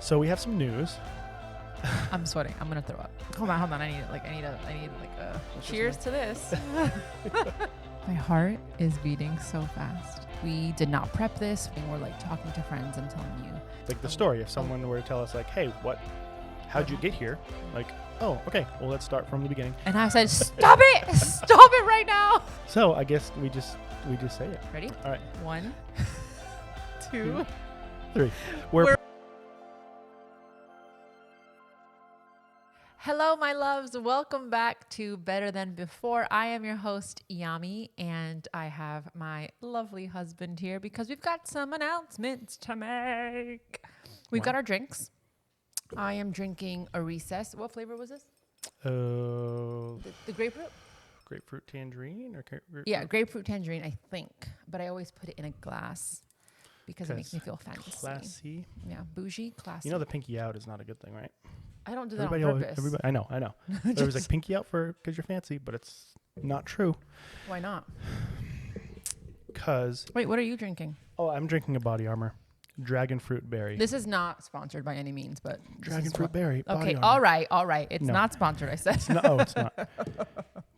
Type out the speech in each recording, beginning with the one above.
So we have some news. I'm sweating. I'm gonna throw up. Hold on. I need a cheers to this. My heart is beating so fast. We did not prep this. We're like talking to friends and telling you. Like the story, if someone were to tell us like, hey, how'd you get here? Like, oh, okay, well, let's start from the beginning. And I said, stop it! Stop it right now! So I guess we just say it. Ready? All right. 1, 2, 3. Hello, my loves. Welcome back to Better Than Before. I am your host, Yami, and I have my lovely husband here because we've got some announcements to make. We've got our drinks. I am drinking a Recess. What flavor was this? The grapefruit? Grapefruit tangerine or grapefruit? Yeah, grapefruit tangerine, I think. But I always put it in a glass because it makes me feel fancy. Classy. Yeah, bougie, classy. You know the pinky out is not a good thing, right? I don't do that on purpose. I know. It was like pinky out because you're fancy, but it's not true. Why not? Because... Wait, what are you drinking? Oh, I'm drinking a Body Armor. Dragon Fruit Berry. This is not sponsored by any means, but... Dragon Fruit Berry. Okay, all right. It's not sponsored, I said. It's not.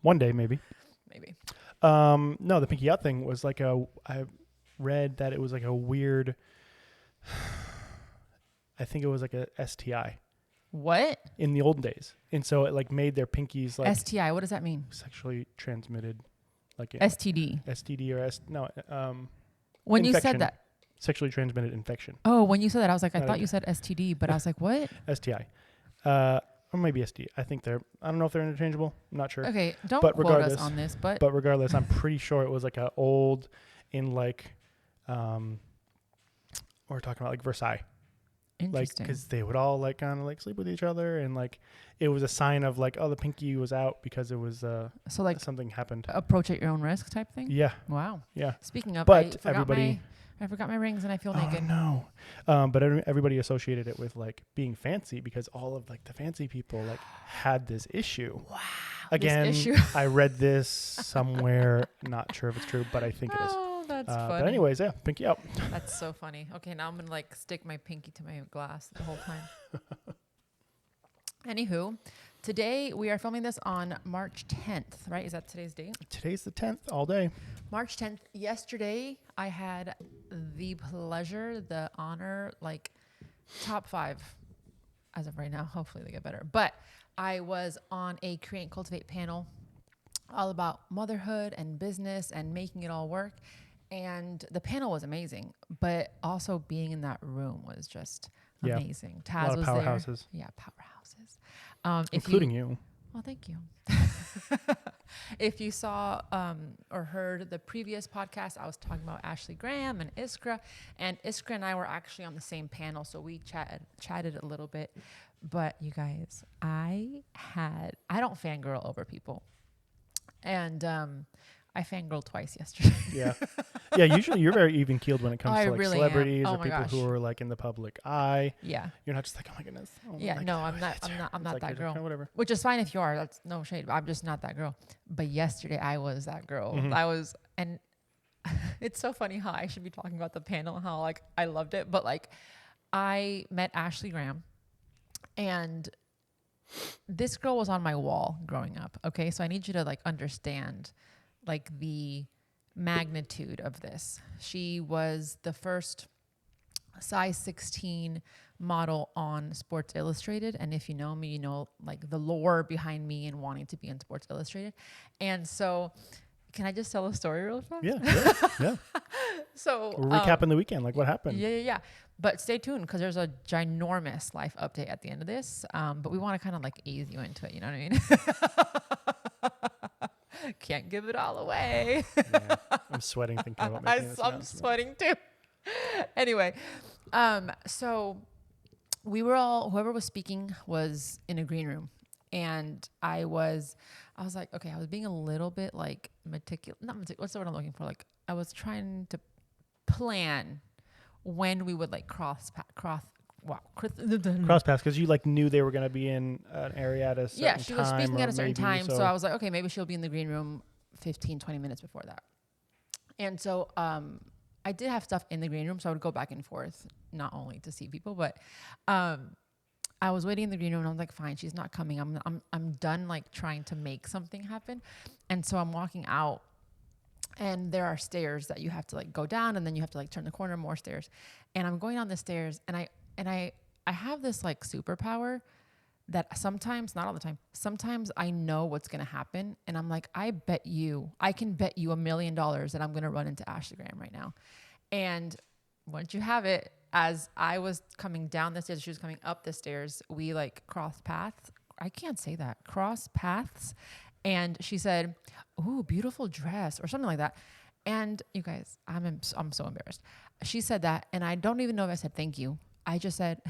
One day, maybe. No, the pinky out thing was like I read that it was like a weird... I think it was like a STI. What? In the old days. And so it like made their pinkies like... STI, what does that mean? Sexually transmitted. Like STD. STD or... when infection. you said that... Sexually transmitted infection. Oh, when you said that, I was like, I thought you said STD, but I was like, what? STI. Or maybe STD. I think I don't know if they're interchangeable. I'm not sure. Okay, don't quote us on this, but... But regardless, I'm pretty sure it was like a old in like... we're talking about like Versailles. Interesting. Like, because they would all like kind of like sleep with each other, and like it was a sign of like, oh, the pinky was out because it was so like something happened. Approach at your own risk type thing. Yeah. Wow. Yeah. Speaking of, but I forgot my rings and I feel naked. Oh no. But everybody associated it with like being fancy because all of like the fancy people like had this issue. Wow. Again, this issue. I read this somewhere. Not sure if it's true, but I think it is. That's funny. But anyways, yeah, pinky out. That's so funny. Okay, now I'm gonna like stick my pinky to my glass the whole time. Anywho, today we are filming this on March 10th, right? Is that today's date? Today's the 10th, all day. March 10th. Yesterday, I had the pleasure, the honor, like top 5 as of right now. Hopefully they get better. But I was on a Create and Cultivate panel all about motherhood and business and making it all work. And the panel was amazing, but also being in that room was just amazing. Taz was powerhouses. there. Yeah, powerhouses. Including you. Well, thank you. If you saw or heard the previous podcast, I was talking about Ashley Graham and Iskra. And Iskra and I were actually on the same panel, so we chatted a little bit. But you guys, I don't fangirl over people. And I fangirled twice yesterday. Yeah. Usually you're very even keeled when it comes to like really celebrities or people gosh. who are like in the public eye. Yeah. You're not just like, oh my goodness. Oh, yeah. like, No, I'm not like that girl. Whatever. Which is fine if you are. That's no shade. But I'm just not that girl. But yesterday I was that girl. Mm-hmm. And it's so funny how I should be talking about the panel, how like I loved it. But like I met Ashley Graham, and this girl was on my wall growing up. Okay. So I need you to like understand like the magnitude of this. She was the first size 16 model on Sports Illustrated. And if you know me, you know like the lore behind me and wanting to be in Sports Illustrated. And so can I just tell a story real fast? Yeah. So we're recapping the weekend. Like what happened? Yeah. But stay tuned because there's a ginormous life update at the end of this. But we want to kind of like ease you into it. You know what I mean? Can't give it all away. Yeah, I'm sweating thinking about making this I'm sweating too. Anyway, so we were whoever was speaking was in a green room, and I was like, okay, I was being a little bit like meticulous. What's the word I'm looking for? Like I was trying to plan when we would like cross paths because you like knew they were going to be in an area at a certain time. Yeah, she was speaking at a certain time. So I was like, okay, maybe she'll be in the green room 15, 20 minutes before that. And so I did have stuff in the green room, so I would go back and forth not only to see people, but I was waiting in the green room and I was like, fine, she's not coming. I'm done like trying to make something happen. And so I'm walking out and there are stairs that you have to like go down and then you have to like turn the corner, more stairs. And I'm going down the stairs and I have this like superpower that sometimes, not all the time, sometimes I know what's going to happen. And I'm like, I can bet you $1 million that I'm going to run into Ashley Graham right now. And once you have it, as I was coming down the stairs, she was coming up the stairs, we like crossed paths. I can't say that. Cross paths. And she said, "Ooh, beautiful dress," or something like that. And you guys, I'm so embarrassed. She said that. And I don't even know if I said thank you. I just said,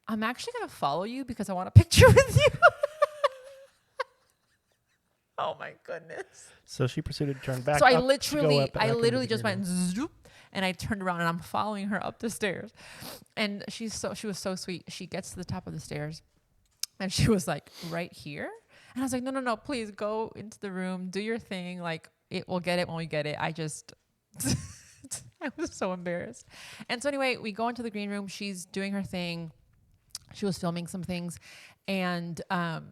I'm actually going to follow you because I want a picture with you. Oh my goodness. So she proceeded to turn back. So I literally just went zoop, and I turned around and I'm following her up the stairs. And she was so sweet. She gets to the top of the stairs and she was like, right here. And I was like, no, please go into the room, do your thing. Like we'll get it when we get it. I was so embarrassed. And so anyway, we go into the green room. She's doing her thing. She was filming some things. And I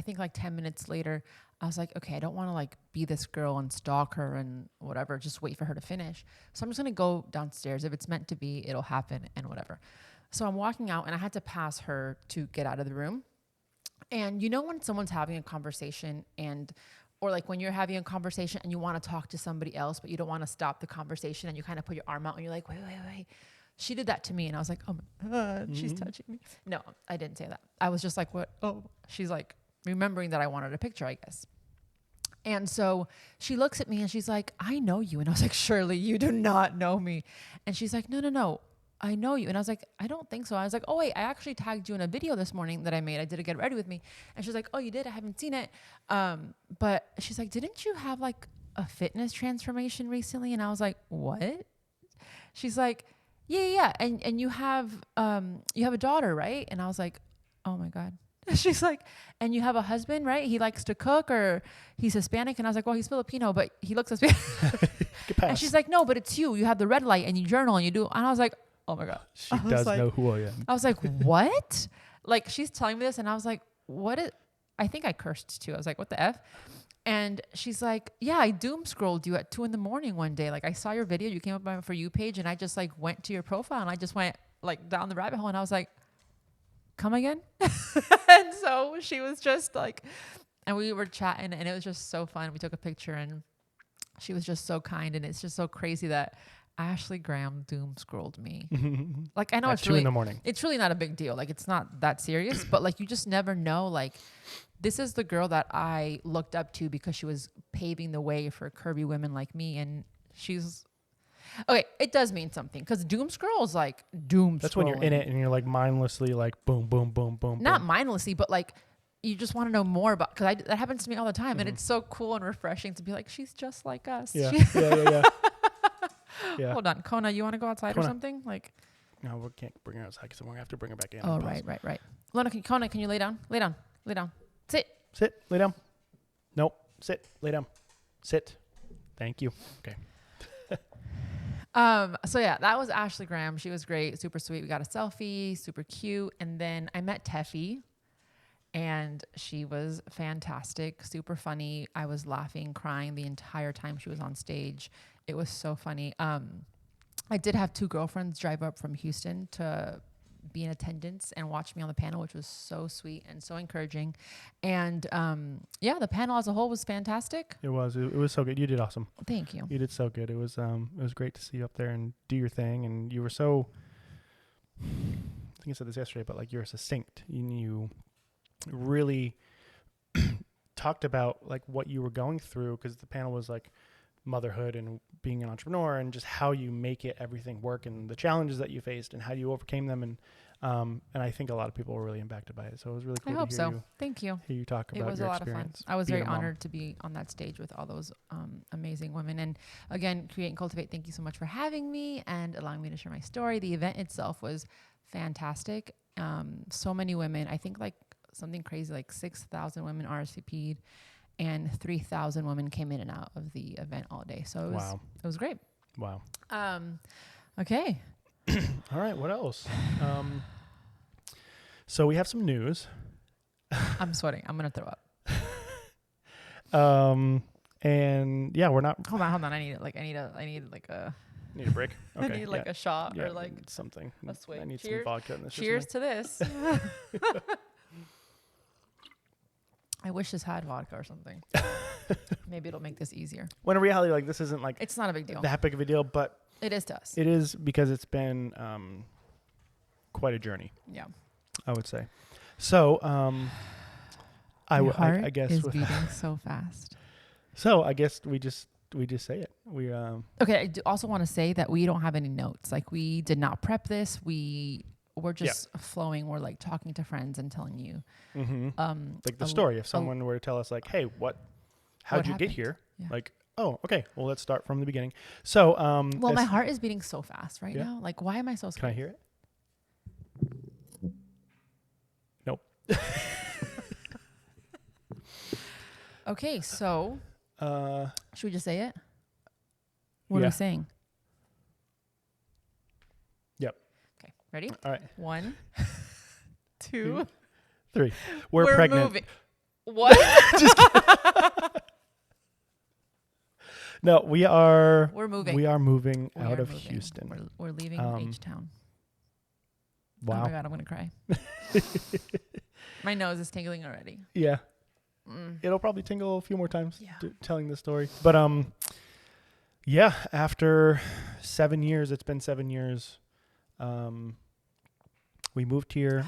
think like 10 minutes later, I was like, okay, I don't want to like be this girl and stalk her and whatever, just wait for her to finish. So I'm just going to go downstairs. If it's meant to be, it'll happen and whatever. So I'm walking out and I had to pass her to get out of the room. And you know, when someone's having a conversation or like when you're having a conversation and you want to talk to somebody else, but you don't want to stop the conversation and you kind of put your arm out and you're like, wait. She did that to me. And I was like, oh my God, she's touching me. No, I didn't say that. I was just like, what? Oh, she's like remembering that I wanted a picture, I guess. And so she looks at me and she's like, I know you. And I was like, Shirley, you do not know me. And she's like, no, I know you. And I was like, I don't think so. I was like, oh wait, I actually tagged you in a video this morning that I made. I did a Get Ready With Me. And she's like, oh, you did? I haven't seen it. But she's like, didn't you have like a fitness transformation recently? And I was like, what? She's like, yeah. And you have a daughter, right? And I was like, oh my God. She's like, and you have a husband, right? He likes to cook, or he's Hispanic. And I was like, well, he's Filipino, but he looks Hispanic. And she's like, no, but it's you. You have the red light and you journal and you do. And I was like, oh my God. She does know who I am. I was like, what? Like, she's telling me this. And I was like, I think I cursed too. I was like, what the F? And she's like, yeah, I doom scrolled you at 2 a.m. one day. Like, I saw your video. You came up on my For You page and I just like went to your profile and I just went like down the rabbit hole. And I was like, come again? And so she was just like, and we were chatting and it was just so fun. We took a picture and she was just so kind. And it's just so crazy that Ashley Graham doom scrolled me. Like, I know it's 2 a.m. It's really not a big deal. Like, it's not that serious, but like, you just never know. Like, this is the girl that I looked up to because she was paving the way for curvy women like me. And she's, okay, it does mean something because doom scroll is like doom. That's when you're in it and you're like mindlessly like boom, boom, boom, boom. Not boom. mindlessly, but like you just want to know more about, because that happens to me all the time. And it's so cool and refreshing to be like, she's just like us. Yeah. Yeah. Hold on. Kona, you want to go outside or something? Like, no, we can't bring her outside because we're going to have to bring her back in. Oh, right. Kona, can you lay down? Lay down. Sit. Lay down. Nope. Sit. Lay down. Sit. Thank you. Okay. So yeah, that was Ashley Graham. She was great. Super sweet. We got a selfie, super cute. And then I met Teffy and she was fantastic, super funny. I was laughing, crying the entire time she was on stage. It was so funny. I did have 2 girlfriends drive up from Houston to be in attendance and watch me on the panel, which was so sweet and so encouraging. And yeah, the panel as a whole was fantastic. It was so good. You did awesome. Thank you. You did so good. It was great to see you up there and do your thing. And you were so, I think I said this yesterday, but like, you're succinct. You really talked about like what you were going through, because the panel was like motherhood and being an entrepreneur and just how you make everything work and the challenges that you faced and how you overcame them. And I think a lot of people were really impacted by it. So it was really cool. I hope so. Thank you. Hear you talk about it was your a lot experience. of fun. I was very honored to be on that stage with all those amazing women. And again, Create and Cultivate, thank you so much for having me and allowing me to share my story. The event itself was fantastic. So many women, I think like something crazy, like 6,000 women RSVP'd. And 3,000 women came in and out of the event all day. So it was great. Wow. Okay. All right. What else? So we have some news. I'm sweating. I'm gonna throw up. And yeah, we're not. Hold on. I need like a. Need a break. Okay. I need like a shot yeah, or like something. a swig. I need Cheers. some vodka in this. Cheers to this. I wish this had vodka or something. Maybe it'll make this easier. When in reality, like this isn't like It's not a big deal. that big of a deal, but It is to us. it is because it's been quite a journey, Yeah. I would say. So I guess is beating so fast. so I guess we just say it. We Okay, I do also want to say that we don't have any notes. Like we did not prep this. We're just flowing. We're like talking to friends and telling you. like the story. If someone were to tell us like, hey, how'd you get here? Yeah. Like, oh, okay. Well, let's start from the beginning. So well, my heart is beating so fast right now. Like, why am I so scared? Can I hear it? Nope. Okay, so should we just say it? What are yeah. we saying? Yep. Okay, ready? All right. 1, 2, 3. We're pregnant. Moving. What? Just kidding. No, we are. We're moving. We are moving We out are of moving. Houston. We're leaving H-Town. Wow. Oh my God, I'm going to cry. My nose is tingling already. Yeah. It'll probably tingle a few more times Yeah. telling this story. But yeah, after 7 years, it's been 7 years. We moved here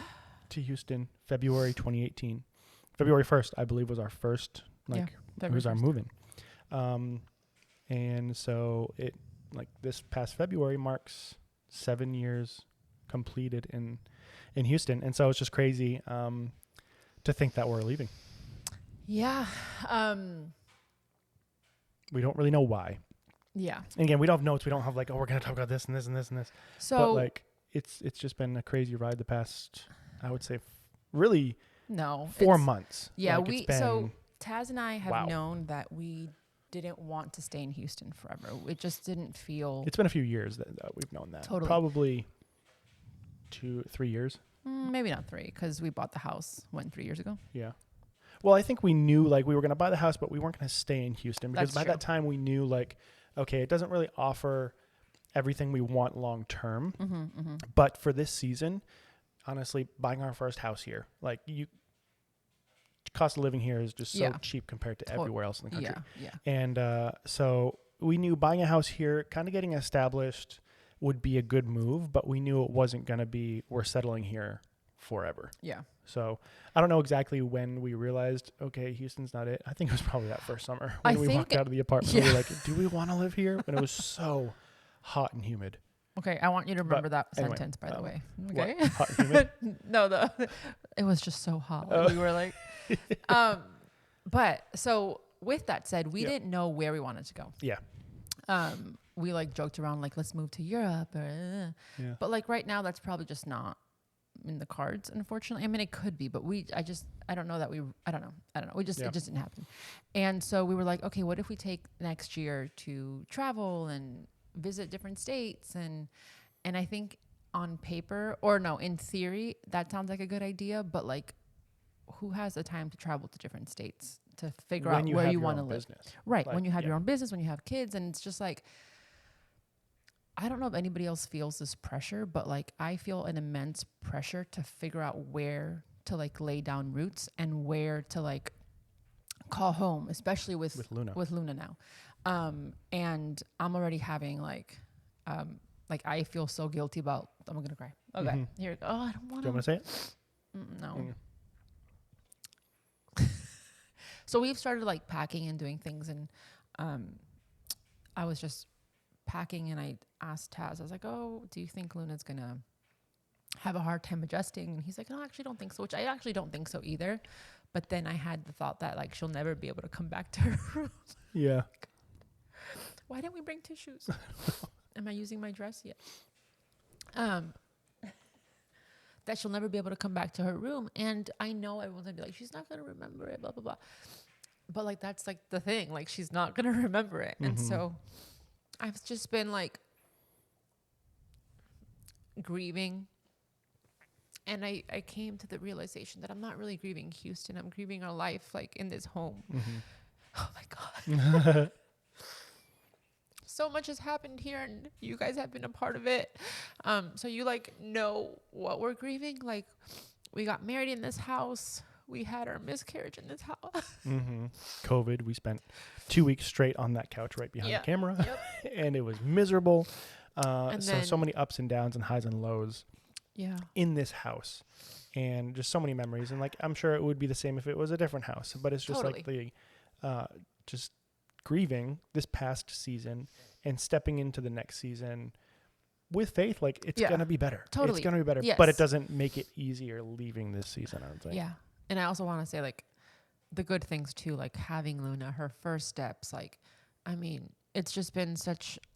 to Houston February 2018. February 1st, I believe, was our first it was our moving. And so it this past February marks 7 years completed in Houston. And so it's just crazy to think that we're leaving. Yeah. We don't really know why. Yeah. And again, we don't have notes. We don't have like, oh, we're going to talk about this and this and this and this. So but like, it's just been a crazy ride the past, I would say, really 4 months. Yeah. Like So Taz and I have wow. known that we didn't want to stay in Houston forever. It just didn't feel. It's been a few years that we've known that. Totally. Probably 2-3 years. Maybe not 3, because we bought the house 3 years ago. Yeah. Well, I think we knew like we were going to buy the house, but we weren't going to stay in Houston because That's by true. that time we knew like, okay, it doesn't really offer everything we want long term. But for this season, honestly, buying our first house here, like cost of living here is just so cheap compared to everywhere else in the country. Yeah. And so we knew buying a house here, kind of getting established would be a good move, but we knew it wasn't going to be, we're settling here forever. Yeah. So I don't know exactly when we realized, okay, Houston's not it. I think it was probably that first summer when we walked out of the apartment. We were like, do we want to live here? And it was so hot and humid. Okay, I want you to remember that sentence, by the way. Okay. What? Hot and humid? No, it was just so hot. We were like, but so with that said, we didn't know where we wanted to go. Yeah. We like joked around like, let's move to Europe. But like right now, that's probably just not in the cards, unfortunately. I mean, it could be, but I don't know. It just didn't happen. And so we were like, okay, what if we take next year to travel and visit different states? And I think on paper, or no, in theory, that sounds like a good idea, but like who has the time to travel to different states to figure out where you want to live? Right. Like, when you have your own business, when you have kids, and it's just like, I don't know if anybody else feels this pressure, but like I feel an immense pressure to figure out where to like lay down roots and where to like call home, especially with Luna now. And I'm already having like I feel so guilty about, I'm going to cry. Okay. Here we go. Oh, I don't want to. Do you want me to say it? No. So we've started like packing and doing things, and I was just packing and I asked Taz, I was like, oh, do you think Luna's gonna have a hard time adjusting? And he's like, no, I actually don't think so, which I actually don't think so either. But then I had the thought that like she'll never be able to come back to her room. Yeah. Why didn't we bring tissues? Am I using my dress yet? That she'll never be able to come back to her room. And I know everyone's gonna be like, she's not gonna remember it, blah, blah, blah. But like, that's like the thing, like she's not gonna remember it. And so I've just been like grieving. And I came to the realization that I'm not really grieving Houston. I'm grieving our life, like, in this home. Mm-hmm. Oh my God. So much has happened here, and you guys have been a part of it. So you, like, know what we're grieving. Like, we got married in this house. We had our miscarriage in this house. Mm-hmm. COVID. We spent 2 weeks straight on that couch right behind the camera. Yep. And it was miserable. And So many ups and downs and highs and lows in this house. And just so many memories. And, like, I'm sure it would be the same if it was a different house. But it's just like the just grieving this past season and stepping into the next season with faith. Like, it's going to be better. Totally. It's going to be better. Yes. But it doesn't make it easier leaving this season, I don't think. Yeah. And I also want to say, like, the good things too, like having Luna, her first steps. Like, I mean, it's just been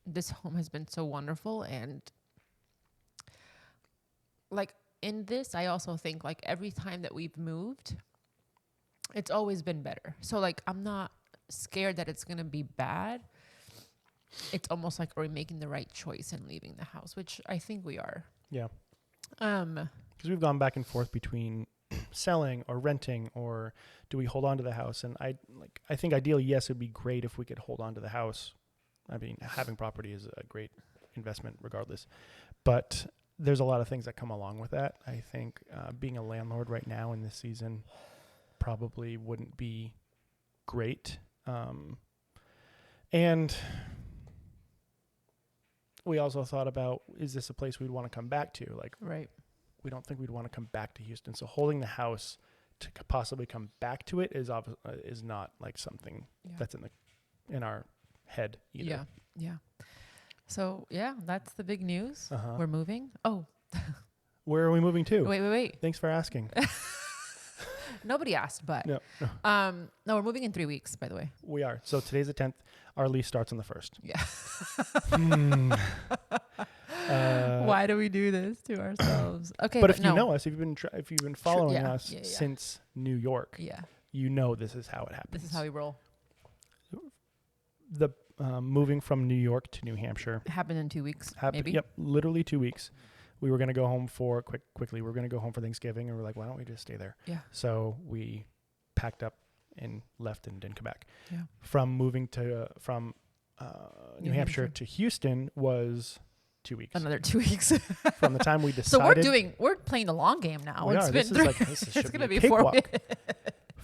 this home has been so wonderful. And, like, in this, I also think, like, every time that we've moved, it's always been better. So, like, I'm not scared that it's going to be bad. It's almost like, are we making the right choice in leaving the house, which I think we are. Yeah. Because we've gone back and forth between selling or renting, or do we hold on to the house? And I think ideally, yes, it'd be great if we could hold on to the house. I mean, having property is a great investment regardless, but there's a lot of things that come along with that. I think being a landlord right now in this season probably wouldn't be great. And we also thought about, is this a place we'd want to come back to? Like, right. We don't think we'd want to come back to Houston. So holding the house to possibly come back to it is not like something that's in our head either. Yeah. Yeah. So that's the big news. Uh-huh. We're moving. Oh, where are we moving to? Wait. Thanks for asking. Nobody asked, but No, we're moving in 3 weeks, by the way. we are. So today's the 10th. Our lease starts on the 1st. Yeah. Why do we do this to ourselves? Okay, but if you know us, if you've been following us Yeah. since New York, you know this is how it happens. This is how we roll. The moving from New York to New Hampshire happened in 2 weeks. Maybe. Yep, literally 2 weeks. We were going to go home for quickly. We were going to go home for Thanksgiving, and we're like, why don't we just stay there? Yeah. So we packed up and left and didn't come back. Yeah. From moving from New Hampshire to Houston was 2 weeks. Another 2 weeks. From the time we decided. So we're playing the long game now. It's been it's going to be 4 weeks.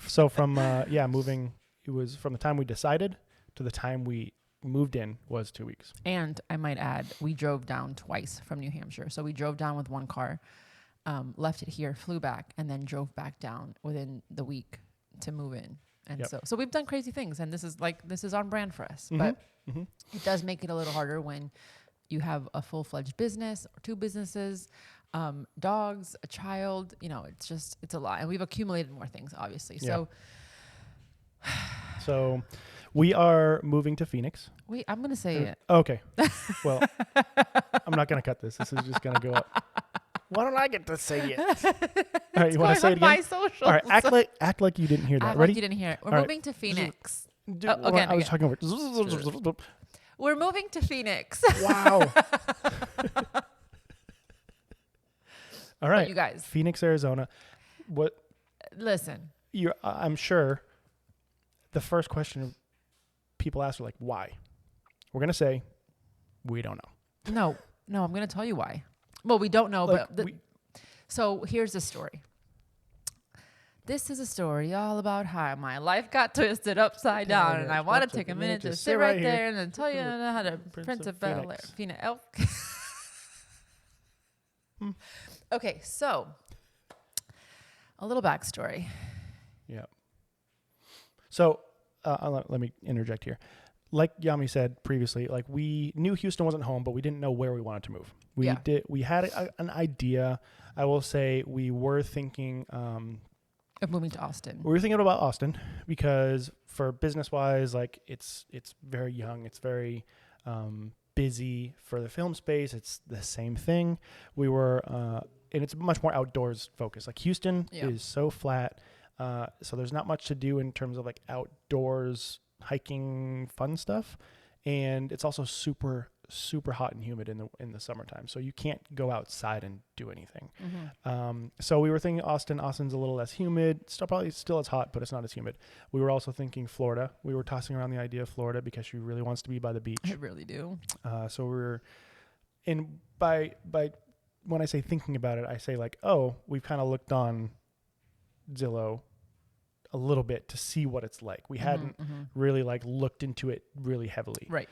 So from moving, it was from the time we decided to the time we moved in was 2 weeks. And I might add, we drove down twice from New Hampshire. So we drove down with one car, left it here, flew back, and then drove back down within the week to move in. And so we've done crazy things, and this is on brand for us. But it does make it a little harder when you have a full-fledged business or 2 businesses, dogs, a child. You know, it's a lot, and we've accumulated more things, obviously. Yeah. So we are moving to Phoenix. Wait, I'm gonna say it. Okay. Well, I'm not gonna cut this. This is just gonna go up. Why don't I get to say it? All right, you want to say it again? My socials. All right, act like you didn't hear that. Act Ready? like you didn't hear it. We're moving to Phoenix. I was talking over. We're moving to Phoenix. Wow. All right, you guys. Phoenix, Arizona. What? Listen. I'm sure the first question people ask are like, why? We're gonna say, we don't know. No, I'm gonna tell you why. Well, we don't know, like, but so here's the story. This is a story all about how my life got twisted upside down, and I want to take a minute to sit right there and then tell you how to Prince of Bel Air, Phoenix. Okay, so a little backstory. Yeah. So let me interject here. Like Yami said previously, like we knew Houston wasn't home, but we didn't know where we wanted to move. We had an idea. I will say we were thinking of moving to Austin. We were thinking about Austin because for business wise, like it's very young. It's very busy. For the film space, it's the same thing. We were and it's much more outdoors focused. Like Houston is so flat. So there's not much to do in terms of like outdoors hiking fun stuff. And it's also super super hot and humid in the summertime. So you can't go outside and do anything. Mm-hmm. So we were thinking Austin. Austin's a little less humid. Probably still as hot, but it's not as humid. We were also thinking Florida. We were tossing around the idea of Florida because she really wants to be by the beach. I really do. So we're in by when I say thinking about it, I say like, oh, we've kind of looked on Zillow a little bit to see what it's like. We hadn't really like looked into it really heavily. Right.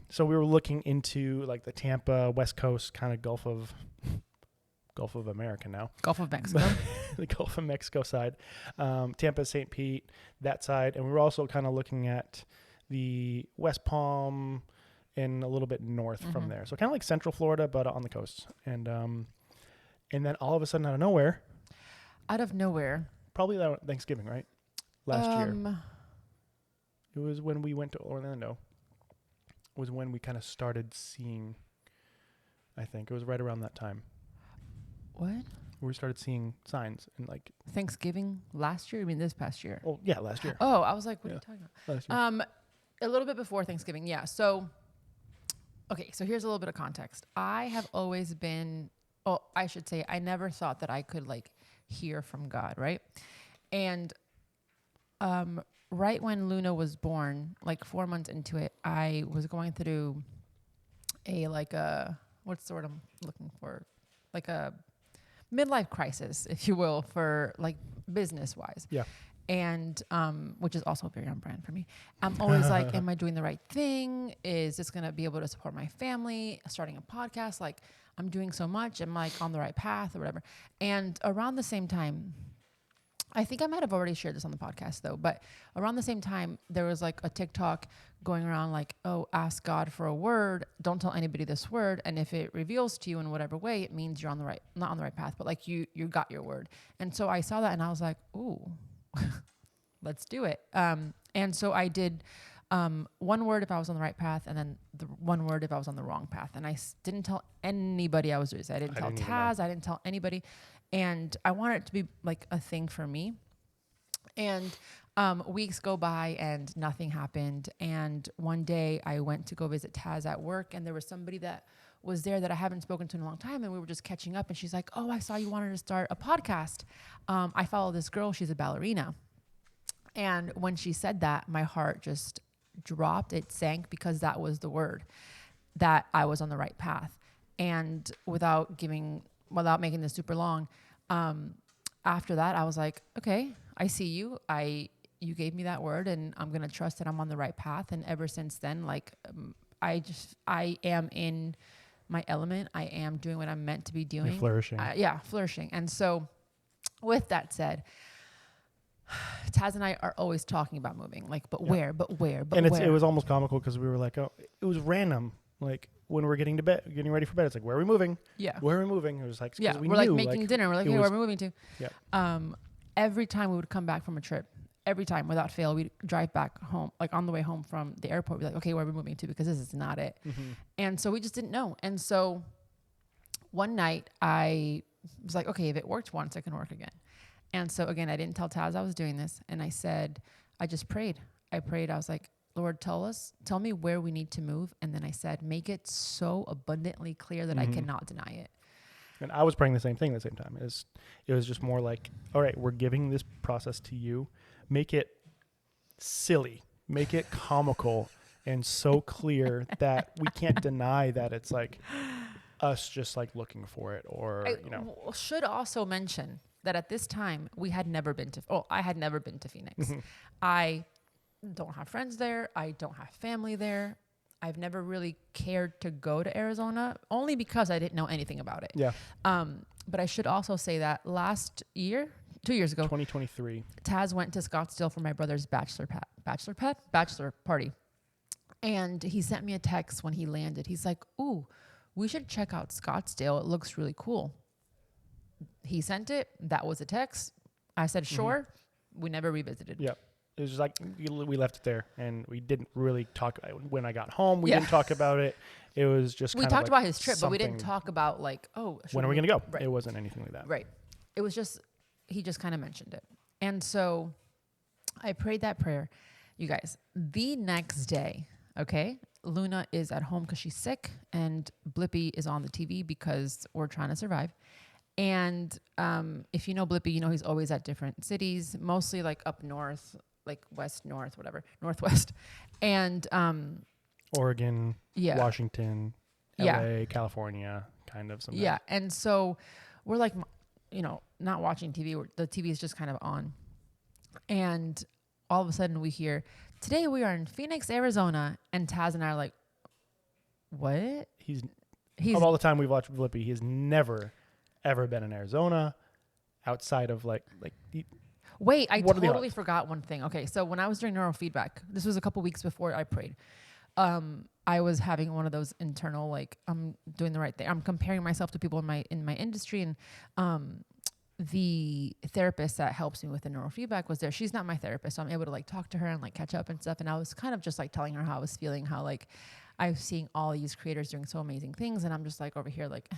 So we were looking into like the Tampa West Coast kind of Gulf of America now. Gulf of Mexico. The Gulf of Mexico side. Tampa, St. Pete, that side. And we were also kind of looking at the West Palm and a little bit north from there. So kind of like Central Florida, but on the coast. And then all of a sudden out of nowhere, probably that Thanksgiving, right? Last year. It was when we went to Orlando. It was when we kind of started seeing, I think. It was right around that time. What? Where we started seeing signs and like... Thanksgiving last year? You mean this past year? Oh, yeah, last year. Oh, I was like, what are you talking about? Last year. A little bit before Thanksgiving, yeah. So, okay, so here's a little bit of context. I have always been... Oh, I should say, I never thought that I could like hear from God, right? And right when Luna was born, like 4 months into it, I was going through what's the word I'm looking for? Like a midlife crisis, if you will, for like business wise. Yeah. And which is also very on brand for me. I'm always like, am I doing the right thing? Is this going to be able to support my family? Starting a podcast, like I'm doing so much. I'm like on the right path or whatever. And around the same time, I think I might have already shared this on the podcast though, but around the same time, there was like a TikTok going around like, oh, ask God for a word. Don't tell anybody this word. And if it reveals to you in whatever way, it means you're not on the right path, but like you got your word. And so I saw that and I was like, ooh, let's do it. And so I did one word if I was on the right path, and then the one word if I was on the wrong path. And I didn't tell anybody I was doing this. I didn't tell Taz. I didn't tell anybody. And I wanted it to be like a thing for me. And weeks go by and nothing happened. And one day I went to go visit Taz at work, and there was somebody that was there that I haven't spoken to in a long time. And we were just catching up, and she's like, oh, I saw you wanted to start a podcast. I follow this girl. She's a ballerina. And when she said that, my heart just dropped. It sank because that was the word that I was on the right path. And without making this super long, after that, I was like, okay, I see you. You gave me that word, and I'm going to trust that I'm on the right path. And ever since then, like, I am in my element. I am doing what I'm meant to be doing. You're flourishing. Flourishing. And so with that said, Taz and I are always talking about moving, like, but where. And it was almost comical because we were like, oh, it was random. Like when we're getting ready for bed, it's like, where are we moving? Yeah. Where are we moving? It was like, we're like making dinner. We're like, hey, where are we moving to? Yeah. Every time we would come back from a trip, every time without fail, we'd drive back home, like on the way home from the airport, we'd be like, okay, where are we moving to? Because this is not it. Mm-hmm. And so we just didn't know. And so one night I was like, okay, if it worked once, it can work again. And so again, I didn't tell Taz I was doing this. And I said, I just prayed. I was like, Lord, tell me where we need to move. And then I said, make it so abundantly clear that I cannot deny it. And I was praying the same thing at the same time. It was just more like, all right, we're giving this process to you. Make it silly. Make it comical and so clear that we can't deny that it's like us just like looking for it Should also mention that at this time I had never been to Phoenix. Mm-hmm. I don't have friends there. I don't have family there. I've never really cared to go to Arizona only because I didn't know anything about it. Yeah. But I should also say that last year, 2 years ago, 2023, Taz went to Scottsdale for my brother's bachelor party. And he sent me a text when he landed. He's like, ooh, we should check out Scottsdale. It looks really cool. He sent it. That was a text. I said, sure. Mm-hmm. We never revisited. Yep. It was just like we left it there, and we didn't really talk. When I got home, we didn't talk about it. It was just we talked about his trip, but we didn't talk about like, oh, when are we going to go? Right. It wasn't anything like that. Right. It was just he just kind of mentioned it, and so I prayed that prayer. You guys, the next day, okay, Luna is at home because she's sick, and Blippi is on the TV because we're trying to survive. And if you know Blippi, you know he's always at different cities, mostly like up north, like west, north, whatever, northwest. And Oregon, yeah, Washington, LA, California, kind of something. Yeah. And so we're like, not watching TV. The TV is just kind of on. And all of a sudden we hear, today we are in Phoenix, Arizona. And Taz and I are like, what? He's of all the time we've watched Blippi, he has never, ever been in Arizona outside of Wait, I totally forgot one thing. Okay, so when I was doing neurofeedback, this was a couple weeks before I prayed. I was having one of those internal, like, I'm doing the right thing. I'm comparing myself to people in my industry, and the therapist that helps me with the neurofeedback was there. She's not my therapist, so I'm able to like talk to her and like catch up and stuff. And I was kind of just like telling her how I was feeling, how like I was seeing all these creators doing so amazing things, and I'm just like over here like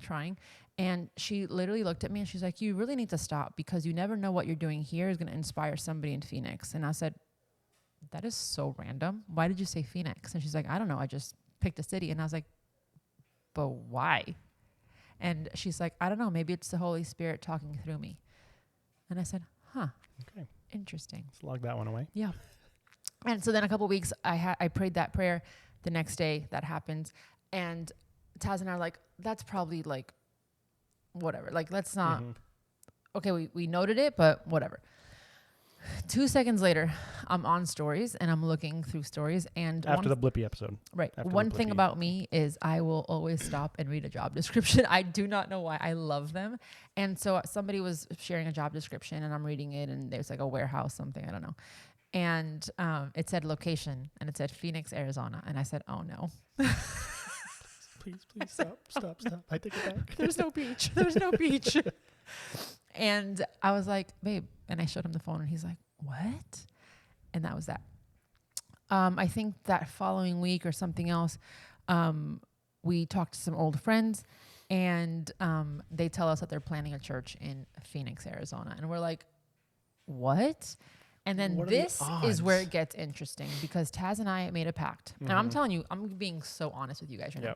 trying. And she literally looked at me and she's like, you really need to stop, because you never know what you're doing here is going to inspire somebody in Phoenix. And I said, that is so random. Why did you say Phoenix? And she's like, I don't know. I just picked a city. And I was like, but why? And she's like, I don't know. Maybe it's the Holy Spirit talking through me. And I said, huh. Okay. Interesting. Let's log that one away. Yeah. And so then a couple of weeks, I prayed that prayer. The next day that happens. And Taz and I are like, that's probably like, whatever. Like, let's not. Mm-hmm. Okay, we noted it, but whatever. 2 seconds later, I'm on stories and I'm looking through stories. And after the Blippi episode. Right. One thing about me is I will always stop and read a job description. I do not know why. I love them. And so somebody was sharing a job description and I'm reading it, and there's like a warehouse, something, I don't know. And it said location, and it said Phoenix, Arizona. And I said, oh no. Please stop. I take it back. There's no beach. There's no beach. And I was like, babe, and I showed him the phone, and he's like, what? And that was that. I think that following week or something else, we talked to some old friends, and they tell us that they're planning a church in Phoenix, Arizona. And we're like, what? And then this is where it gets interesting, because Taz and I made a pact. Mm-hmm. And I'm telling you, I'm being so honest with you guys right now.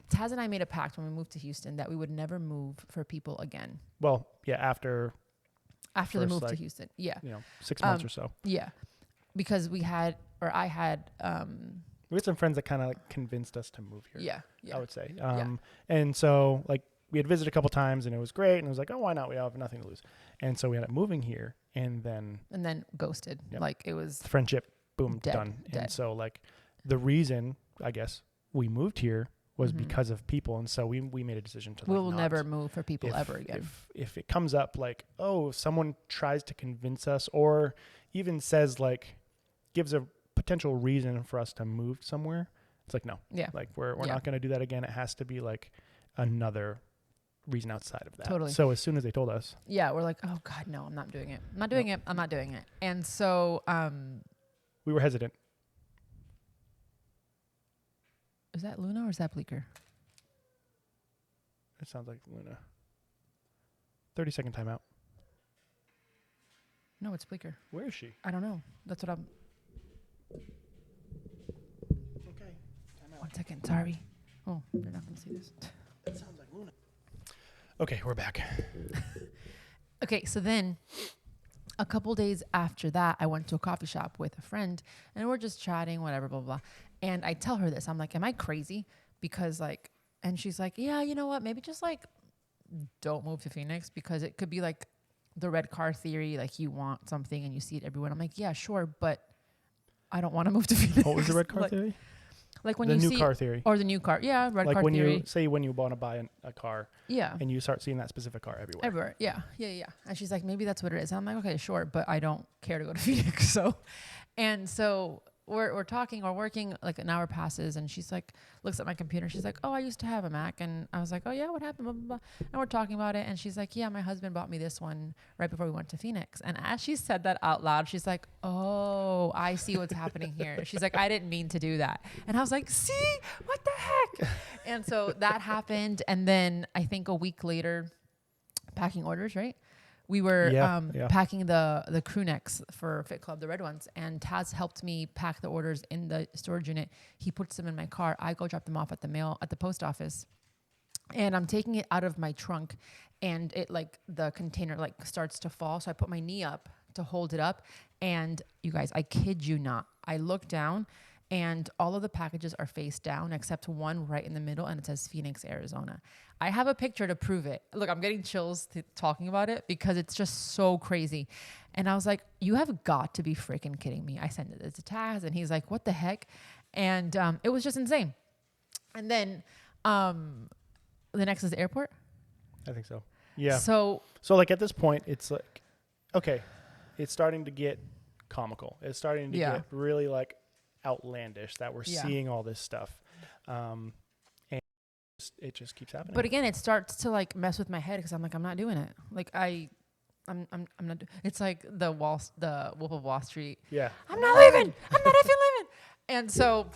Taz and I made a pact when we moved to Houston that we would never move for people again. Well, yeah, after the move to Houston. Yeah. 6 months or so. Yeah. Because I had we had some friends that kind of like convinced us to move here. Yeah. I would say. And so like we had visited a couple times and it was great. And it was like, oh, why not? We have nothing to lose. And so we ended up moving here, and then ghosted. Yep. Like it was friendship, boom, done. And so like the reason I guess we moved here was because of people. And so we made a decision to we'll never move for people ever again. If it comes up like, oh, someone tries to convince us, or even says like, gives a potential reason for us to move somewhere, it's like, no, like we're not going to do that again. It has to be like another reason outside of that. Totally. So as soon as they told us, we're like, oh God, no, I'm not doing it. I'm not doing it. I'm not doing it. And so, we were hesitant. Is that Luna or is that Bleecker? It sounds like Luna. 30-second timeout. No, it's Bleecker. Where is she? I don't know. That's what I'm. Okay. Timeout. 1 second. Sorry. Oh, they're not going to see this. That sounds like Luna. Okay, we're back. Okay, so then a couple days after that, I went to a coffee shop with a friend, and we're just chatting, whatever, blah, blah, blah. And I tell her this. I'm like, am I crazy? Because like, and she's like, yeah, you know what? Maybe just like don't move to Phoenix, because it could be like the red car theory. Like you want something and you see it everywhere. I'm like, yeah, sure. But I don't want to move to Phoenix. What was the red car theory? Like when the you new see car theory, or the new car, red like car when theory. when you want to buy a car, and you start seeing that specific car everywhere. Yeah. And she's like, maybe that's what it is. And I'm like, okay, sure, but I don't care to go to Phoenix. So we're talking or working, like an hour passes, and she's like, looks at my computer. She's like, oh, I used to have a Mac. And I was like, oh yeah, what happened? Blah, blah, blah. And we're talking about it. And she's like, yeah, my husband bought me this one right before we went to Phoenix. And as she said that out loud, she's like, oh, I see what's happening here. She's like, I didn't mean to do that. And I was like, see, what the heck? And so that happened. And then I think a week later, packing orders, right? we were Yeah. packing the crew necks for Fit Club, the red ones, and Taz helped me pack the orders in the storage unit. He puts them in my car. I go drop them off at the post office, and I'm taking it out of my trunk, and it like the container like starts to fall. So I put my knee up to hold it up, and you guys, I kid you not, I look down. And all of the packages are face down except one right in the middle, and it says Phoenix, Arizona. I have a picture to prove it. Look, I'm getting chills talking about it because it's just so crazy. And I was like, you have got to be freaking kidding me. I sent it to Taz, and he's like, what the heck? And it was just insane. And then the next is the airport. I think so. Yeah. So like at this point, it's like, okay, it's starting to get comical. It's starting to get really like outlandish that we're seeing all this stuff, and it just keeps happening. But again, it starts to like mess with my head because I'm like, I'm not doing it. Like I'm not. It's like the Wolf of Wall Street. Yeah, I'm not leaving. I'm not effing leaving. And so,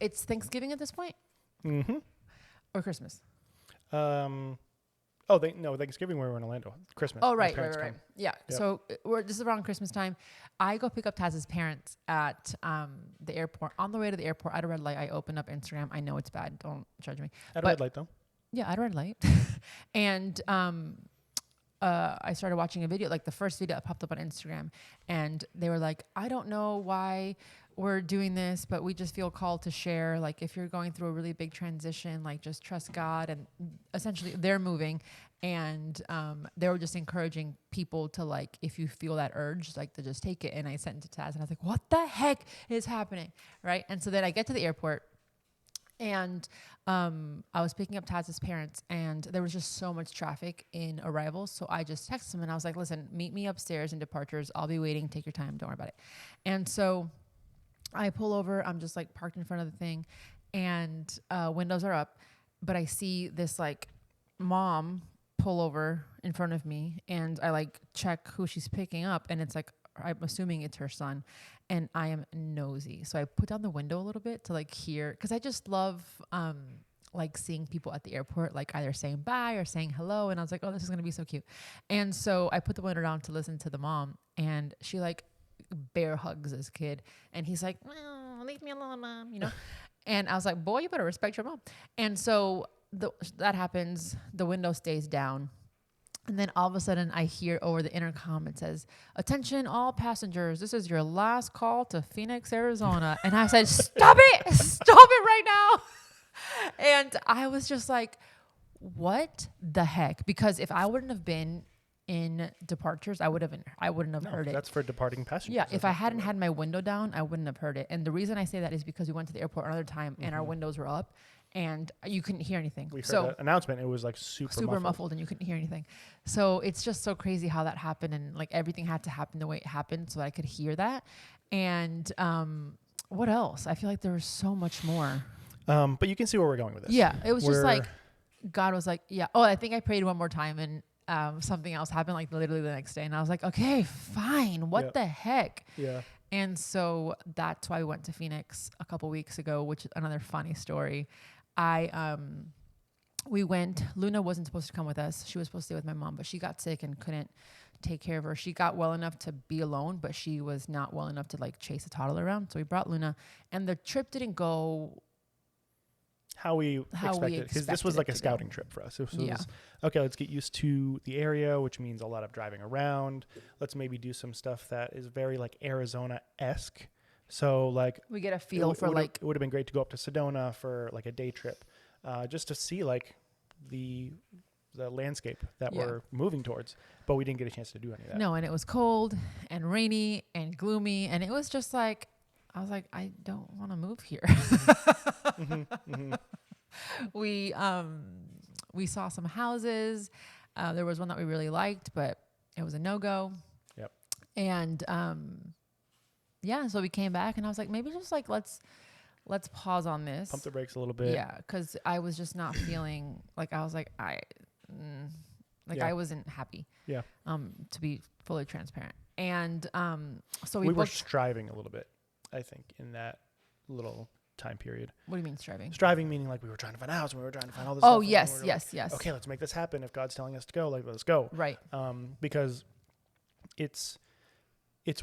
it's Thanksgiving at this point, or Christmas. Thanksgiving we were in Orlando. Christmas. Oh, right. Yeah. Yep. So this is around Christmas time. I go pick up Taz's parents at the airport. On the way to the airport, at a red light, I open up Instagram. I know it's bad. Don't judge me. At a red light, though. Yeah, at a red light. And I started watching a video, like the first video that popped up on Instagram. And they were like, I don't know why we're doing this, but we just feel called to share. Like if you're going through a really big transition, like just trust God. And essentially they're moving, and they were just encouraging people to like, if you feel that urge, like to just take it. And I sent it to Taz, and I was like, what the heck is happening? Right. And so then I get to the airport, and I was picking up Taz's parents, and there was just so much traffic in arrivals. So I just texted him, and I was like, listen, meet me upstairs in departures. I'll be waiting. Take your time. Don't worry about it. And so I pull over. I'm just like parked in front of the thing, and windows are up. But I see this like mom pull over in front of me, and I like check who she's picking up, and it's like, I'm assuming it's her son, and I am nosy. So I put down the window a little bit to like hear, because I just love like seeing people at the airport, like either saying bye or saying hello. And I was like, oh, this is going to be so cute. And so I put the window down to listen to the mom, and she like bear hugs this kid, and he's like, oh, leave me alone, mom, you know? And I was like, boy, you better respect your mom. And so that happens. The window stays down. And then all of a sudden I hear over the intercom, it says, attention all passengers, this is your last call to Phoenix, Arizona. And I said, stop it right now. And I was just like, what the heck? Because if I wouldn't have been in departures, I wouldn't have heard it. That's for departing passengers. Yeah, if I hadn't had my window down, I wouldn't have heard it. And the reason I say that is because we went to the airport another time, and our windows were up, and you couldn't hear anything. We heard that announcement. It was like super muffled, and you couldn't hear anything. So it's just so crazy how that happened, and like everything had to happen the way it happened so that I could hear that. And what else? I feel like there was so much more. But you can see where we're going with this. Yeah, it was just like God was like, yeah. Oh, I think I prayed one more time, and something else happened like literally the next day, and I was like, okay, fine. What the heck? Yeah. And so that's why we went to Phoenix a couple weeks ago, which is another funny story. We went, Luna wasn't supposed to come with us. She was supposed to stay with my mom, but she got sick and couldn't take care of her. She got well enough to be alone, but she was not well enough to like chase a toddler around. So we brought Luna, and the trip didn't go how we expected, because this was like a scouting trip for us. It was, okay, let's get used to the area, which means a lot of driving around. Let's maybe do some stuff that is very like Arizona-esque. So like we get a feel for like, it would have been great to go up to Sedona for like a day trip, just to see like the landscape that we're moving towards, but we didn't get a chance to do any of that. No, and it was cold and rainy and gloomy, and it was just like, I was like, I don't want to move here. We saw some houses. There was one that we really liked, but it was a no-go. Yep. And so we came back, and I was like, maybe just like let's pause on this. Pump the brakes a little bit. Yeah, because I was just not feeling like, I was like, I wasn't happy. Yeah. To be fully transparent. And so we were striving a little bit, I think, in that little time period. What do you mean striving? Striving meaning like we were trying to find a house and we were trying to find all this Oh, stuff. yes, And yes, yes. okay, let's make this happen. If God's telling us to go, like, let's go. Right. Because it's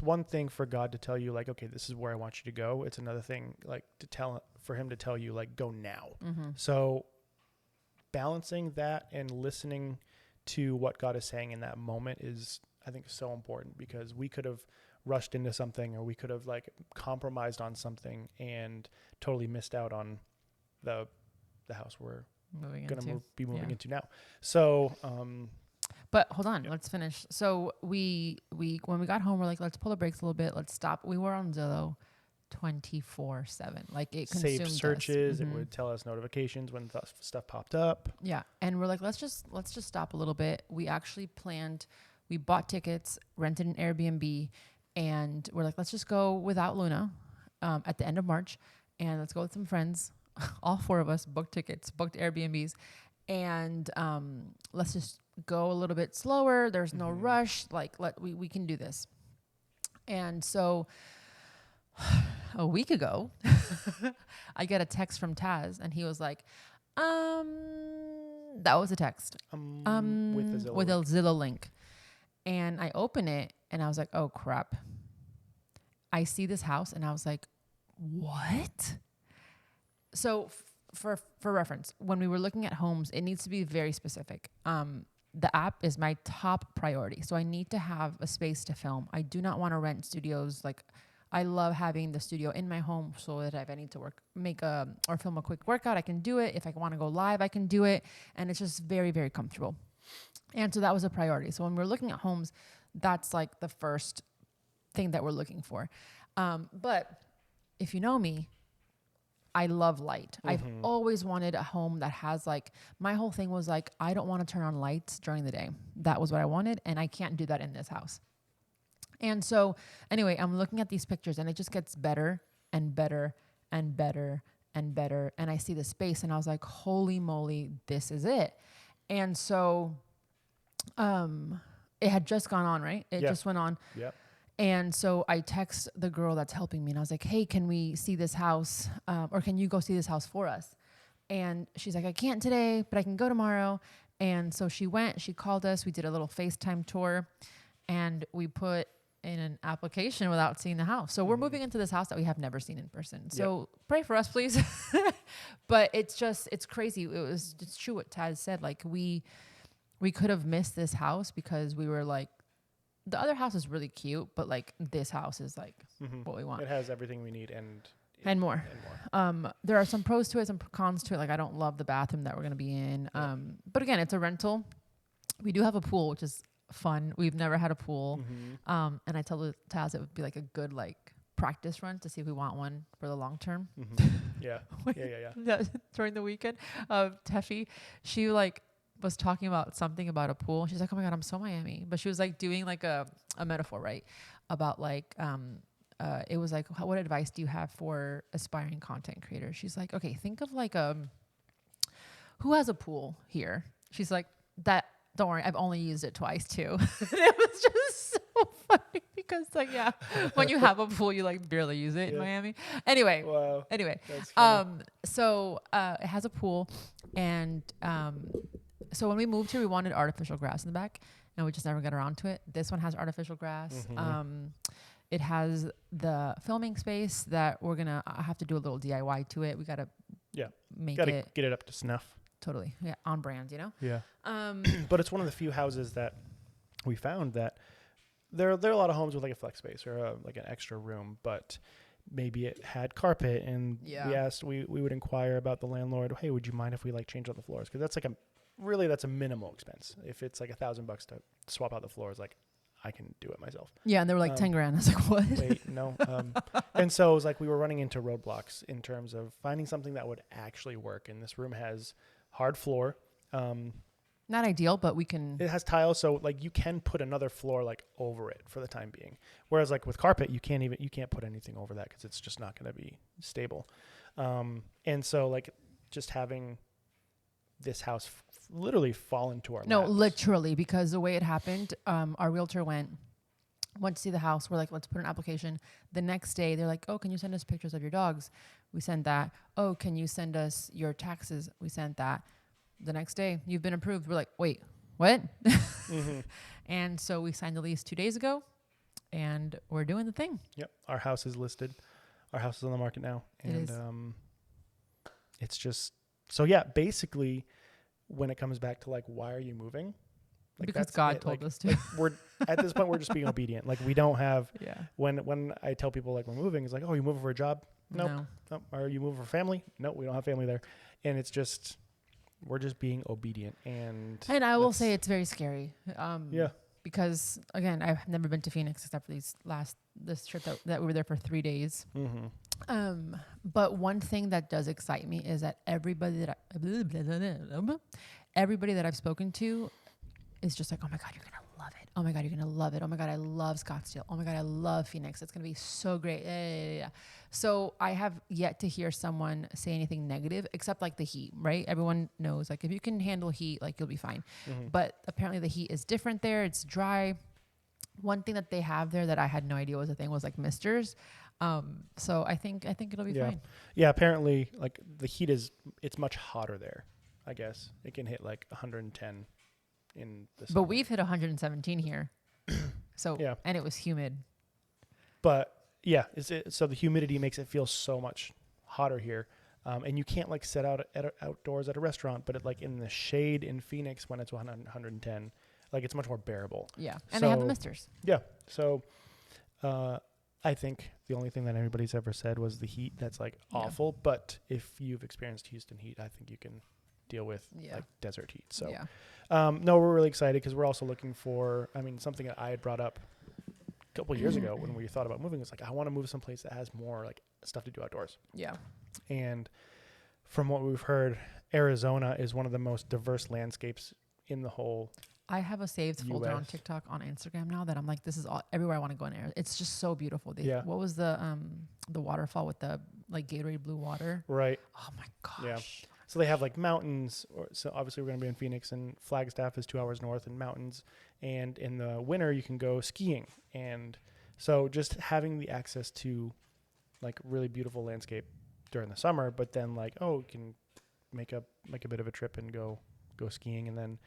one thing for God to tell you like, okay, this is where I want you to go. It's another thing like for him to tell you like, go now. Mm-hmm. So balancing that and listening to what God is saying in that moment is, I think, so important, because we could have rushed into something, or we could have like compromised on something and totally missed out on the house we're going to be moving into now. So, but hold on, let's finish. So we when we got home, we're like, let's pull the brakes a little bit. Let's stop. We were on Zillow 24/7. Like it consumed saved searches. us. It would tell us notifications when stuff popped up. Yeah. And we're like, let's just stop a little bit. We actually we bought tickets, rented an Airbnb, and we're like, let's just go without Luna at the end of March, and let's go with some friends. All 4 of us booked tickets, booked Airbnbs, and let's just go a little bit slower. There's no rush. Like we can do this. And so a week ago, I get a text from Taz, and he was like, that was a text with a Zillow link. And I open it and I was like, oh crap. I see this house and I was like, what? So for reference, when we were looking at homes, it needs to be very specific. The app is my top priority. So I need to have a space to film. I do not want to rent studios. Like, I love having the studio in my home so that if I need to or film a quick workout, I can do it. If I want to go live, I can do it. And it's just very, very comfortable. And so that was a priority. So when we're looking at homes, that's like the first thing that we're looking for. But if you know me, I love light. I've always wanted a home that has like, my whole thing was like, I don't want to turn on lights during the day. That was what I wanted. And I can't do that in this house. And so anyway, I'm looking at these pictures and it just gets better and better and better and better. And I see the space and I was like, holy moly, this is it. And so, it had just gone on, right? It just went on. Yep. And so I text the girl that's helping me and I was like, hey, can we see this house? Or can you go see this house for us? And she's like, I can't today, but I can go tomorrow. And so she called us. We did a little FaceTime tour and we put in an application without seeing the house. So we're moving into this house that we have never seen in person. So pray for us, please. But it's crazy. It's true what Taz said. Like we could have missed this house because we were like, the other house is really cute, but like this house is like what we want. It has everything we need and more. There are some pros to it, some cons to it. Like I don't love the bathroom that we're going to be in. But again, it's a rental. We do have a pool, which is fun. We've never had a pool. And I told Taz it would be like a good like practice run to see if we want one for the long term. Yeah. During the weekend, Teffy, she like was talking about something about a pool. She's like, oh my God, I'm so Miami. But she was like doing like a metaphor, right? About like, it was like, what advice do you have for aspiring content creators? She's like, okay, think of like, who has a pool here? She's like, don't worry, I've only used it twice too. And it was just so funny because like, when you have a pool, you like barely use it in Miami. Anyway, so it has a pool. And so when we moved here, we wanted artificial grass in the back and we just never got around to it. This one has artificial grass. It has the filming space that we're going to have to do a little DIY to it. We got to get it up to snuff. Totally. Yeah. On brand, you know? Yeah. But it's one of the few houses that we found that there are a lot of homes with like a flex space or like an extra room, but maybe it had carpet and we would inquire about the landlord. Hey, would you mind if we like change out the floors? Cause that's like that's a minimal expense. If it's like $1,000 to swap out the floors, like I can do it myself. Yeah. And they were like 10 grand. I was like, what? Wait, no. And so it was like, we were running into roadblocks in terms of finding something that would actually work. And this room has hard floor. Not ideal, but it has tiles. So like you can put another floor like over it for the time being. Whereas like with carpet, you can't put anything over that because it's just not going to be stable. And so like just having this house literally fall into our laps. Literally, because the way it happened, our realtor went Went to see the house. We're like, let's put an application. The next day, they're like, oh, can you send us pictures of your dogs? We sent that. Oh, can you send us your taxes? We sent that. The next day, you've been approved. We're like, wait, what? Mm-hmm. And so we signed the lease 2 days ago, and we're doing the thing. Yep. Our house is listed. Our house is on the market now. And It is. It's just, so yeah, basically when it comes back to like, why are you moving? Like Because that's God it. told Like, us to. like we're at this point, we're just being obedient. Like we don't have, Yeah. when I tell people like we're moving, it's like, oh, you moving for a job? Nope. No. Nope. Are you moving for family? No, we don't have family there. And it's just, we're just being obedient. And I will say it's very scary. Yeah. Because again, I've never been to Phoenix except for this trip that we were there for 3 days. Mm-hmm. But one thing that does excite me is that everybody that I've spoken to is just like, oh my God, you're gonna love it. Oh my God, you're gonna love it. Oh my God, I love Scottsdale. Oh my God, I love Phoenix. It's gonna be so great. Yeah. So I have yet to hear someone say anything negative, except like the heat, right? Everyone knows like if you can handle heat, like you'll be fine. Mm-hmm. But apparently the heat is different there. It's dry. One thing that they have there that I had no idea was a thing was like misters. So I think it'll be fine. Yeah. Apparently like the heat it's much hotter there. I guess it can hit like 110 in the summer. But we've hit 117 here. So, Yeah. And it was humid. But yeah, so the humidity makes it feel so much hotter here. And you can't like sit outdoors at a restaurant, but like in the shade in Phoenix when it's 110, like it's much more bearable. Yeah. And they have the So- misters. Yeah. So, I think the only thing that anybody's ever said was the heat. That's like Yeah. awful. But if you've experienced Houston heat, I think you can deal with Yeah. like desert heat. So, Yeah. no, we're really excited because we're also looking for, something that I had brought up a couple years ago when we thought about moving was like, I want to move someplace that has more like stuff to do outdoors. Yeah. And from what we've heard, Arizona is one of the most diverse landscapes in the whole. I have a saved folder on US. TikTok on Instagram now that I'm like, this is all everywhere I want to go in Arizona. It's just so beautiful. Yeah. What was the waterfall with the like Gatorade blue water? Right. Oh my gosh. Yeah. So they have like mountains. So obviously we're going to be in Phoenix, and Flagstaff is 2 hours north, and mountains. And in the winter you can go skiing. And so just having the access to like really beautiful landscape during the summer, but then like, oh, you can make a bit of a trip and go skiing. And then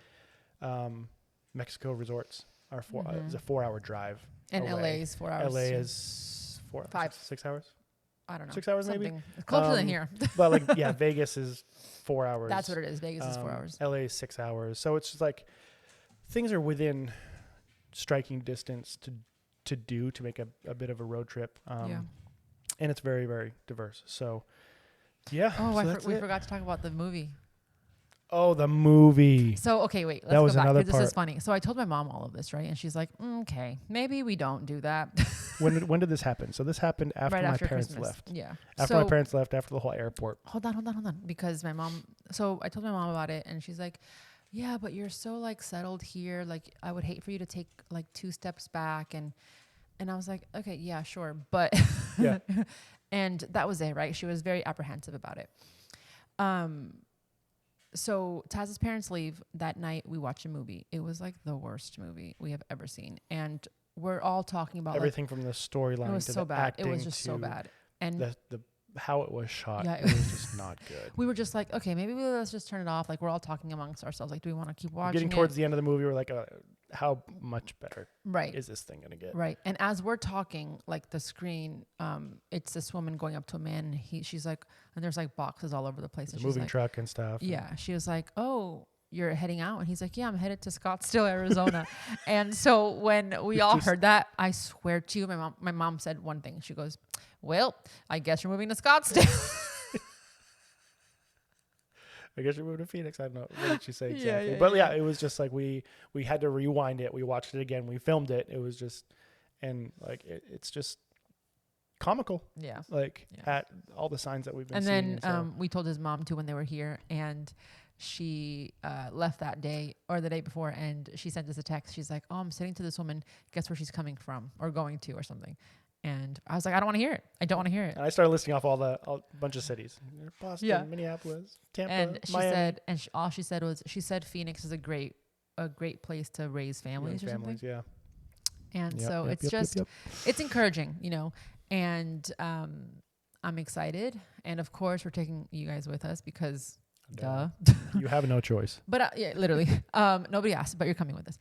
Mexico resorts are is a 4 hour drive. And away. LA is 4 hours. LA too. is 6 hours. I don't know. 6 hours maybe? Something. It's closer than here. But like, yeah, Vegas is 4 hours. That's what it is. Vegas is 4 hours. LA is 6 hours. So it's just like things are within striking distance to make a bit of a road trip. Yeah. And it's very, very diverse. So yeah. Oh, so we forgot to talk about the movie. Oh, the movie. So, okay, wait. Let's That go was back. another 'Cause this is part. funny. So I told my mom all of this, right? And she's like, okay, maybe we don't do that. When did this happen? So this happened after right my after parents Christmas. left. Yeah. After my parents left, after the whole airport. Hold on. Because my mom, so I told my mom about it and she's like, yeah, but you're so like settled here. Like I would hate for you to take like 2 steps back. And I was like, okay, yeah, sure. But, Yeah. and that was it, right? She was very apprehensive about it. So Taz's parents leave that night. We watch a movie. It was like the worst movie we have ever seen. And we're all talking about Everything from the storyline it was to so the bad. acting It was just so to bad. And the how it was shot. Yeah, It was just not good. we were just like, okay, maybe let's just turn it off. Like we're all talking amongst ourselves. Like, do we want to keep watching Getting it? towards the end of the movie, we're like, how much better Right. is this thing going to get? Right. And as we're talking, like the screen, it's this woman going up to a man and she's like, and there's like boxes all over the place. The And she's moving like, truck and stuff. yeah. She was like, oh, you're heading out? And he's like, yeah, I'm headed to Scottsdale, Arizona. And so when we all heard that, I swear to you, my mom said one thing. She goes, well, I guess you're moving to Scottsdale. I guess you're moving to Phoenix. I don't know. What did she say exactly? yeah, But yeah. it was just like we had to rewind it. We watched it again. We filmed it. It was just, and like it's just comical. Yeah. Like Yeah. at all the signs that we've been And seeing. then so. we told his mom too when they were here, and she left that day or the day before, and she sent us a text. She's like, oh, I'm sitting to this woman. Guess where she's coming from or going to or something. And I was like, I don't want to hear it. I don't want to hear it. And I started listing off a bunch of cities: Boston, Yeah. Minneapolis, Tampa, And she Miami. said, all she said was, she said Phoenix is a great place to raise families or Families, something. yeah. And Yep, so yep, it's yep, yep, just, yep. it's encouraging, you know, and I'm excited. And of course we're taking you guys with us because duh. You have no choice. But yeah, literally, nobody asked, but you're coming with us.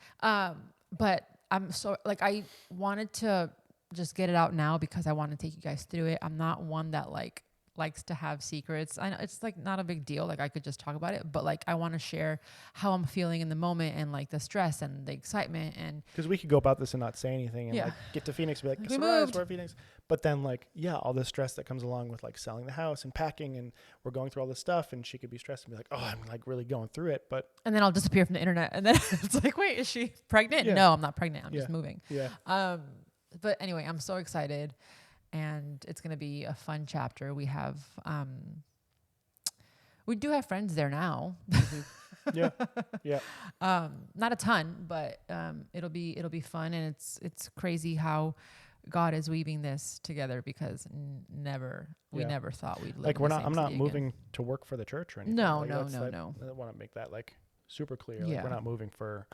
But I'm so like, I wanted to just get it out now because I want to take you guys through it. I'm not one that like likes to have secrets. I know it's like not a big deal. Like I could just talk about it, but like I want to share how I'm feeling in the moment and like the stress and the excitement and Because we could go about this and not say anything and Yeah. like get to Phoenix and be like, We surprise, moved. we're at Phoenix. But then like, yeah, all the stress that comes along with like selling the house and packing and we're going through all this stuff and she could be stressed and be like, oh, I'm like really going through it. But and then I'll disappear from the internet. And then it's like, wait, is she pregnant? Yeah. No, I'm not pregnant. I'm Yeah. just moving. yeah, But anyway, I'm so excited and it's going to be a fun chapter. We have, we do have friends there now. yeah, yeah. Not a ton, but, it'll be fun. And it's crazy how God is weaving this together because we Yeah. never thought we'd live Like in we're the not, same I'm not city moving again. to work for the church or anything. No, Like, no, that's, no, like, no. I want to make that like super clear. Yeah. Like we're not moving for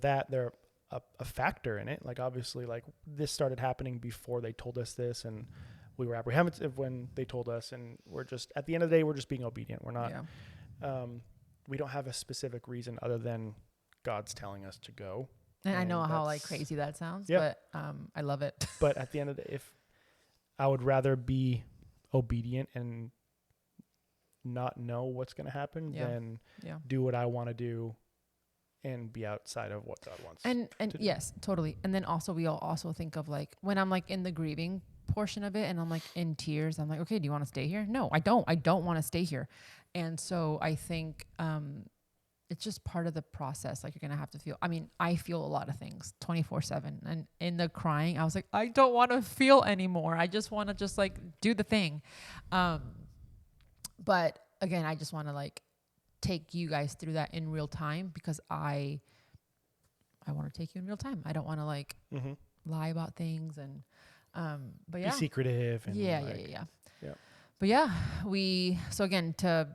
that. They're a factor in it. Like obviously like this started happening before they told us this and we were apprehensive when they told us and we're just, at the end of the day, we're just being obedient. We're not, Yeah. we don't have a specific reason other than God's telling us to go. And I know And how like that's- crazy that sounds, Yeah. but I love it. But at the end of the day, if I would rather be obedient and not know what's going to happen Yeah. than Yeah. do what I want to do and be outside of what God wants. And to do. yes, totally. And then also we all also think of like when I'm like in the grieving portion of it and I'm like in tears, I'm like, okay, do you want to stay here? No, I don't want to stay here. And so I think it's just part of the process. Like you're going to have to feel, I mean, I feel a lot of things 24/7 and in the crying, I was like, I don't want to feel anymore. I just want to just like do the thing. But again, I just want to like take you guys through that in real time because I want to take you in real time. I don't want to like lie about things and, but yeah. Be secretive. And Yeah. But yeah, so again, to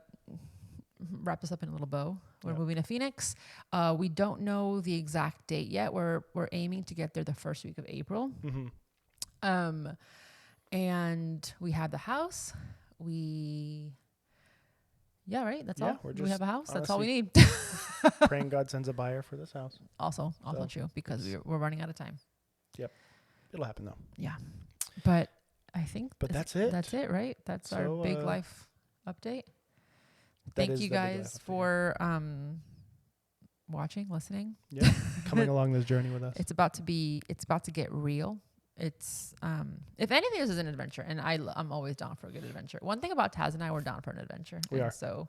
wrap this up in a little bow, we're moving to Phoenix. We don't know the exact date yet. We're aiming to get there the first week of April. And we have the house. Right. That's all. We have a house. That's all we need. Praying God sends a buyer for this house. Also true because we're running out of time. Yep. It'll happen though. Yeah. But I think that's it. That's it, right? That's our big life update. That Thank is you the big life guys update. for watching, listening. Yeah. Coming along this journey with us. It's about to get real. It's if anything, this is an adventure, and I'm always down for a good adventure. One thing about Taz and I, we're down for an adventure. We are. So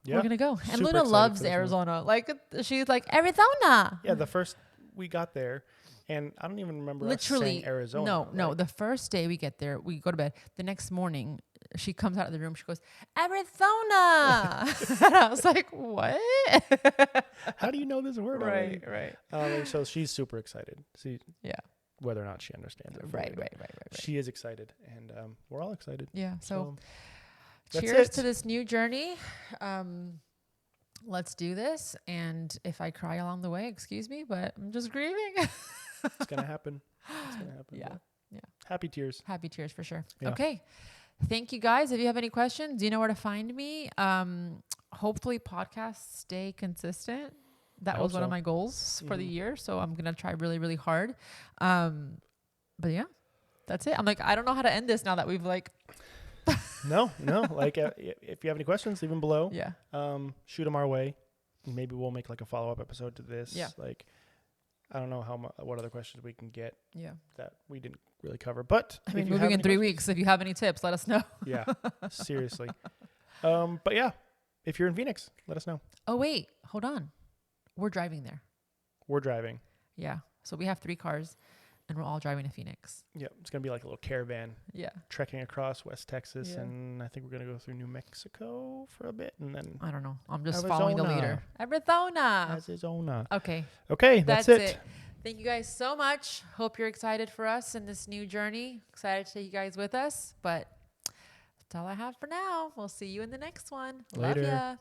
Yeah. we're gonna go. And Super Luna excited loves for this one. Arizona. Like she's like Arizona. Yeah. The first we got there, and I don't even remember us Literally saying Arizona. No. Like, The first day we get there, we go to bed. The next morning, she comes out of the room. She goes, Arizona. And I was like, what? how do you know this word already? Right. And so she's super excited. See, Yeah. whether or not she understands it. fully, Right. but She is excited, and we're all excited. Yeah. So that's cheers it. to this new journey. Let's do this. And if I cry along the way, excuse me, but I'm just grieving. It's gonna happen. It's gonna happen. Yeah. but Yeah. Happy tears. Happy tears for sure. Yeah. Okay. Thank you guys. If you have any questions, you know where to find me. Hopefully podcasts stay consistent. That I was hope one of so. my goals for the year. So I'm going to try really, really hard. But yeah, that's it. I'm like, I don't know how to end this now that we've like, No. Like if you have any questions, leave them below. yeah. Shoot them our way. Maybe we'll make like a follow-up episode to this. Yeah. Like, I don't know what other questions we can get Yeah. that we didn't really cover. But I if mean, you moving have in any 3 questions- weeks. If you have any tips, let us know. Yeah. Seriously. But yeah, if you're in Phoenix, let us know. Oh, wait, hold on. We're driving there. We're driving. Yeah. So we have 3 cars and we're all driving to Phoenix. Yeah. It's gonna be like a little caravan Yeah. trekking across West Texas, Yeah. and I think we're gonna go through New Mexico for a bit, and then I don't know. I'm just following the leader. Arizona. Arizona. Okay. Okay, that's it. Thank you guys so much. Hope you're excited for us in this new journey. Excited to take you guys with us. But that's all I have for now. We'll see you in the next one. Later. Love ya.